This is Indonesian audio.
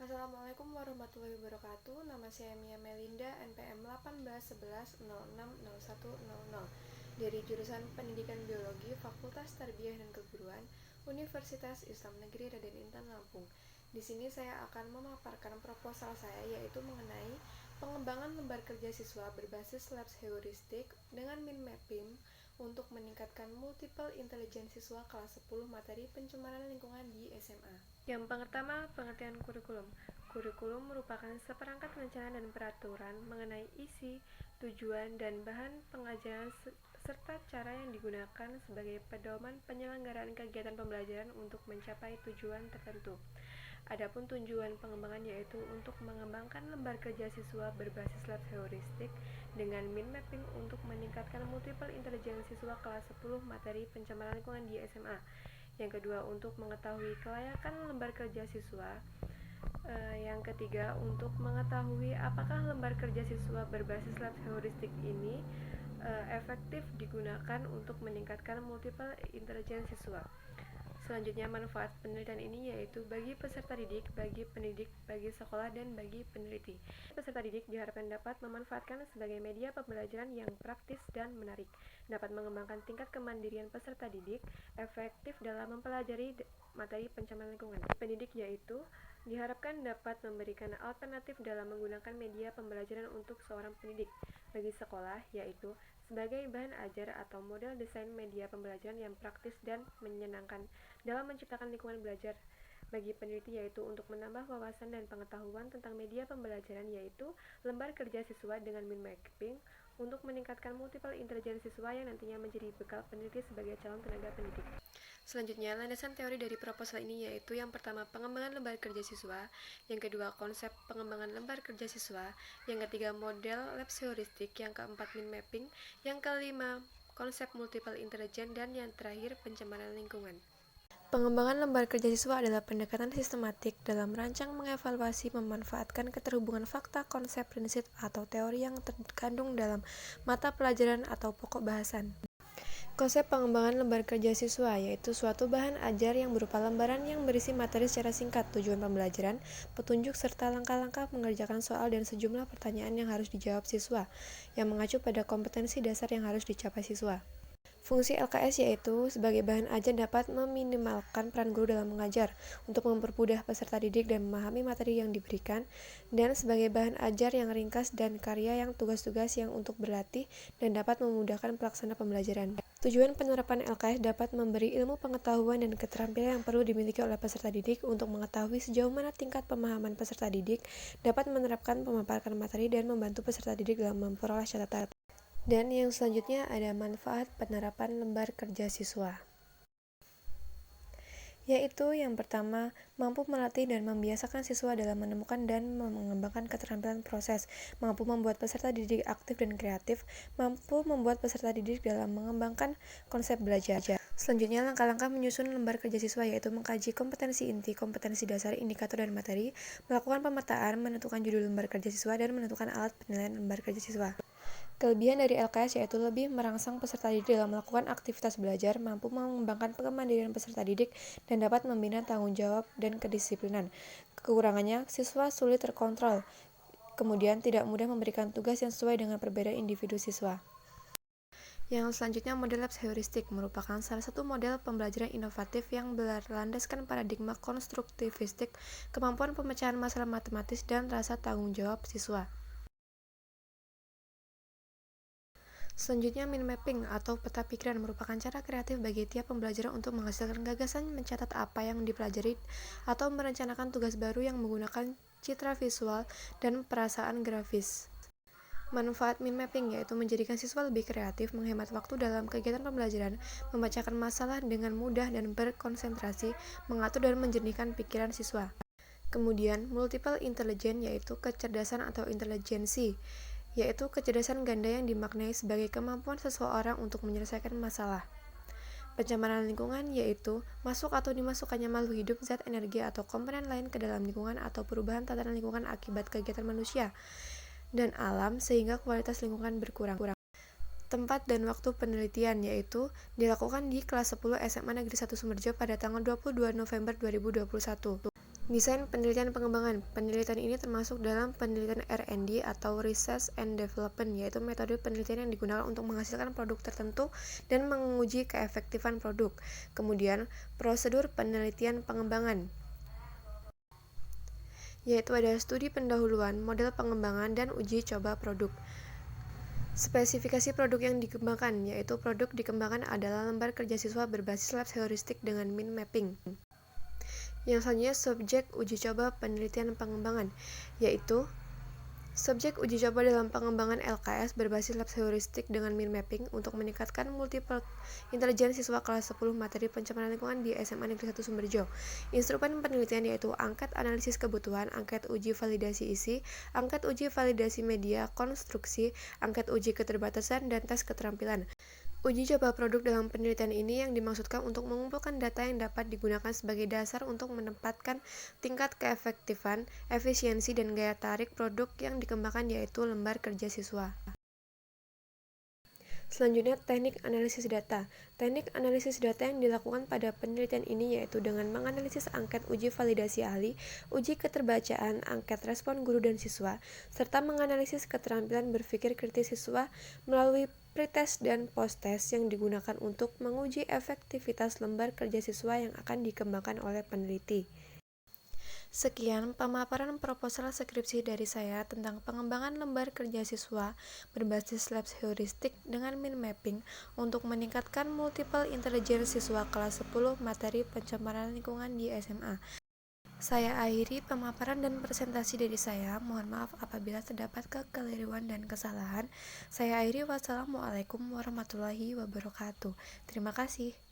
Assalamualaikum warahmatullahi wabarakatuh. Nama saya Mia Melinda, NPM 181106600100 dari jurusan Pendidikan Biologi Fakultas Tarbiyah dan Keguruan Universitas Islam Negeri Raden Intan Lampung. Di sini saya akan memaparkan proposal saya, yaitu mengenai pengembangan lembar kerja siswa berbasis labs heuristik dengan mind mapping untuk meningkatkan multiple intelligence siswa kelas 10 materi pencemaran lingkungan di SMA. Yang pertama, pengertian kurikulum. Kurikulum merupakan seperangkat rencana dan peraturan mengenai isi, tujuan, dan bahan pengajaran serta cara yang digunakan sebagai pedoman penyelenggaraan kegiatan pembelajaran untuk mencapai tujuan tertentu. Adapun tujuan pengembangan yaitu untuk mengembangkan lembar kerja siswa berbasis lab heuristik dengan mind mapping untuk meningkatkan multiple intelligence siswa kelas 10 materi pencemaran lingkungan di SMA. Yang kedua, untuk mengetahui kelayakan lembar kerja siswa. Yang ketiga, untuk mengetahui apakah lembar kerja siswa berbasis lab heuristik ini efektif digunakan untuk meningkatkan multiple intelligence siswa. Selanjutnya, manfaat penelitian ini yaitu bagi peserta didik, bagi pendidik, bagi sekolah, dan bagi peneliti. Peserta didik diharapkan dapat memanfaatkan sebagai media pembelajaran yang praktis dan menarik, dapat mengembangkan tingkat kemandirian peserta didik, efektif dalam mempelajari materi pencemaran lingkungan. Pendidik yaitu diharapkan dapat memberikan alternatif dalam menggunakan media pembelajaran untuk seorang pendidik. Bagi sekolah yaitu sebagai bahan ajar atau model desain media pembelajaran yang praktis dan menyenangkan dalam menciptakan lingkungan belajar. Bagi peneliti yaitu untuk menambah wawasan dan pengetahuan tentang media pembelajaran yaitu lembar kerja siswa dengan mind mapping untuk meningkatkan multiple intelligence siswa yang nantinya menjadi bekal peneliti sebagai calon tenaga pendidik. Selanjutnya, landasan teori dari proposal ini yaitu yang pertama, pengembangan lembar kerja siswa, yang kedua, konsep pengembangan lembar kerja siswa, yang ketiga, model lab heuristik, yang keempat, mind mapping, yang kelima, konsep multiple intelligence, dan yang terakhir, pencemaran lingkungan. Pengembangan lembar kerja siswa adalah pendekatan sistematik dalam merancang, mengevaluasi, memanfaatkan keterhubungan fakta, konsep, prinsip, atau teori yang terkandung dalam mata pelajaran atau pokok bahasan. Konsep pengembangan lembar kerja siswa yaitu suatu bahan ajar yang berupa lembaran yang berisi materi secara singkat, tujuan pembelajaran, petunjuk, serta langkah-langkah mengerjakan soal dan sejumlah pertanyaan yang harus dijawab siswa, yang mengacu pada kompetensi dasar yang harus dicapai siswa. Fungsi LKS yaitu sebagai bahan ajar dapat meminimalkan peran guru dalam mengajar untuk mempermudah peserta didik dan memahami materi yang diberikan, dan sebagai bahan ajar yang ringkas dan karya yang tugas-tugas yang untuk berlatih dan dapat memudahkan pelaksana pembelajaran. Tujuan penerapan LKS dapat memberi ilmu pengetahuan dan keterampilan yang perlu dimiliki oleh peserta didik untuk mengetahui sejauh mana tingkat pemahaman peserta didik, dapat menerapkan pemaparan materi dan membantu peserta didik dalam memperoleh catatan. Dan yang selanjutnya ada manfaat penerapan lembar kerja siswa, yaitu yang pertama, mampu melatih dan membiasakan siswa dalam menemukan dan mengembangkan keterampilan proses, mampu membuat peserta didik aktif dan kreatif, mampu membuat peserta didik dalam mengembangkan konsep belajar. Selanjutnya, langkah-langkah menyusun lembar kerja siswa yaitu mengkaji kompetensi inti, kompetensi dasar, indikator, dan materi, melakukan pemetaan, menentukan judul lembar kerja siswa, dan menentukan alat penilaian lembar kerja siswa. Kelebihan dari LKS yaitu lebih merangsang peserta didik dalam melakukan aktivitas belajar, mampu mengembangkan kemandirian peserta didik, dan dapat membina tanggung jawab dan kedisiplinan. Kekurangannya, siswa sulit terkontrol, kemudian tidak mudah memberikan tugas yang sesuai dengan perbedaan individu siswa. Yang selanjutnya, model labs heuristik merupakan salah satu model pembelajaran inovatif yang berlandaskan paradigma konstruktivistik, kemampuan pemecahan masalah matematis, dan rasa tanggung jawab siswa. Selanjutnya, mind mapping atau peta pikiran merupakan cara kreatif bagi tiap pembelajaran untuk menghasilkan gagasan, mencatat apa yang dipelajari, atau merencanakan tugas baru yang menggunakan citra visual dan perasaan grafis. Manfaat mind mapping yaitu menjadikan siswa lebih kreatif, menghemat waktu dalam kegiatan pembelajaran, memecahkan masalah dengan mudah dan berkonsentrasi, mengatur dan menjernihkan pikiran siswa. Kemudian, multiple intelligence yaitu kecerdasan atau intelijensi, yaitu kecerdasan ganda yang dimaknai sebagai kemampuan seseorang untuk menyelesaikan masalah. Pencemaran lingkungan yaitu masuk atau dimasukkannya makhluk hidup, zat, energi, atau komponen lain ke dalam lingkungan atau perubahan tatanan lingkungan akibat kegiatan manusia dan alam sehingga kualitas lingkungan berkurang. Tempat dan waktu penelitian yaitu dilakukan di kelas 10 SMA Negeri 1 Sumerjo pada tanggal 22 November 2021. Desain penelitian pengembangan. Penelitian ini termasuk dalam penelitian R&D atau Research and Development, yaitu metode penelitian yang digunakan untuk menghasilkan produk tertentu dan menguji keefektifan produk. Kemudian, prosedur penelitian pengembangan, yaitu ada studi pendahuluan, model pengembangan, dan uji coba produk. Spesifikasi produk yang dikembangkan, yaitu produk dikembangkan adalah lembar kerja siswa berbasis lab heuristik dengan min mapping. Yang selanjutnya subjek uji coba penelitian pengembangan, yaitu subjek uji coba dalam pengembangan LKS berbasis lab heuristik dengan min mapping untuk meningkatkan multiple intelligence siswa kelas 10 materi pencemaran lingkungan di SMA Negeri 1 Sumberjo. Instrumen penelitian yaitu angket analisis kebutuhan, angket uji validasi isi, angket uji validasi media, konstruksi, angket uji keterbatasan, dan tes keterampilan. Uji coba produk dalam penelitian ini yang dimaksudkan untuk mengumpulkan data yang dapat digunakan sebagai dasar untuk menempatkan tingkat keefektifan, efisiensi, dan gaya tarik produk yang dikembangkan yaitu lembar kerja siswa. Selanjutnya, teknik analisis data. Teknik analisis data yang dilakukan pada penelitian ini yaitu dengan menganalisis angket uji validasi ahli, uji keterbacaan, angket respon guru dan siswa, serta menganalisis keterampilan berpikir kritis siswa melalui pretest dan post-test yang digunakan untuk menguji efektivitas lembar kerja siswa yang akan dikembangkan oleh peneliti. Sekian pemaparan proposal skripsi dari saya tentang pengembangan lembar kerja siswa berbasis lab heuristik dengan min mapping untuk meningkatkan multiple intelligence siswa kelas 10 materi pencemaran lingkungan di SMA. Saya akhiri pemaparan dan presentasi dari saya. Mohon maaf apabila terdapat kekeliruan dan kesalahan. Saya akhiri. Wassalamualaikum warahmatullahi wabarakatuh. Terima kasih.